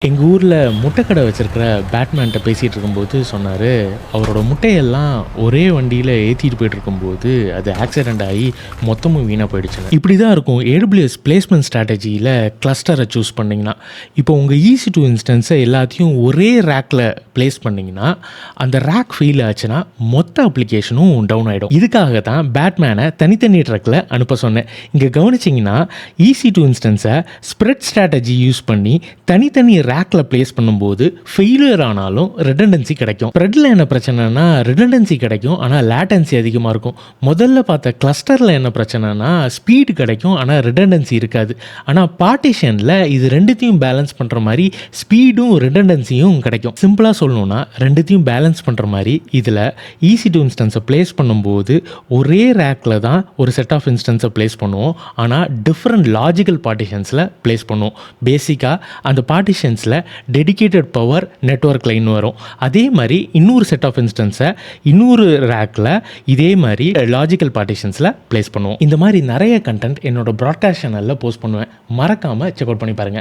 எங்கள் ஊரில் முட்டை கடை வச்சிருக்கிற பேட்மேன்ட்ட பேசிகிட்டு இருக்கும்போது சொன்னார், அவரோட முட்டையெல்லாம் ஒரே வண்டியில் ஏற்றிட்டு போயிட்டு இருக்கும்போது அது ஆக்சிடெண்ட் ஆகி மொத்தமும் வீணாக போயிடுச்சுங்க. இப்படி தான் இருக்கும் AWS பிளேஸ்மெண்ட் ஸ்ட்ராட்டஜியில் கிளஸ்டரை சூஸ் பண்ணிங்கன்னா. இப்போ உங்கள் EC2 இன்ஸ்டன்ஸை எல்லாத்தையும் ஒரே ரேக்கில் ப்ளேஸ் பண்ணிங்கன்னா அந்த ரேக் ஃபெயில் ஆச்சுன்னா மொத்த அப்ளிகேஷனும் டவுன் ஆகிடும். இதுக்காக தான் பேட்மேனை தனித்தனி ட்ரக்கில் அனுப்ப சொன்னேன். இங்கே கவனிச்சிங்கன்னா EC2 இன்ஸ்டன்ஸை ஸ்ப்ரெட் ஸ்ட்ராட்டஜி யூஸ் பண்ணி தனித்தனி ரேக்கில் ப்ளேஸ் பண்ணும்போது ஃபெயிலியர் ஆனாலும் ரிடண்டன்சி கிடைக்கும். ஸ்ப்ரெட்டில் என்ன பிரச்சனைனா ரிடண்டன்சி கிடைக்கும், ஆனால் லேட்டன்சி அதிகமாக இருக்கும். முதல்ல பார்த்த கிளஸ்டரில் என்ன பிரச்சனைனா ஸ்பீடு கிடைக்கும், ஆனால் ரிடண்டன்சி இருக்காது. ஆனால் பார்ட்டிஷனில் இது ரெண்டுத்தையும் பேலன்ஸ் பண்ணுற மாதிரி ஸ்பீடும் ரிடண்டன்சியும் கிடைக்கும். சிம்பிளாக சொல்லணும்னா ரெண்டுத்தையும் பேலன்ஸ் பண்ணுற மாதிரி இதில் EC2 இன்ஸ்டன்ஸை ப்ளேஸ் பண்ணும்போது ஒரே ரேக்கில் தான் ஒரு செட் ஆஃப் இன்ஸ்டன்ஸை ப்ளேஸ் பண்ணுவோம், ஆனால் டிஃப்ரெண்ட் லாஜிக்கல் பார்ட்டிஷன்ஸில் ப்ளேஸ் பண்ணுவோம். பேசிக்காக அந்த பார்ட்டிஷன்ஸில் டெடிகேட்டட் பவர் நெட்வொர்க் லைன் வரும். அதே மாதிரி இன்னொரு செட் ஆஃப் இன்ஸ்டன்ஸை இன்னொரு ரேக்கில் இதே மாதிரி லாஜிக்கல் பார்ட்டிஷன்ஸில் ப்ளேஸ் பண்ணுவோம். இந்த மாதிரி நிறைய கண்டென்ட் என்னோட ப்ராட்காஸ்ட் சேனலில் போஸ்ட் பண்ணுவேன். மறக்காமல் செக் அவுட் பண்ணி பாருங்கள்.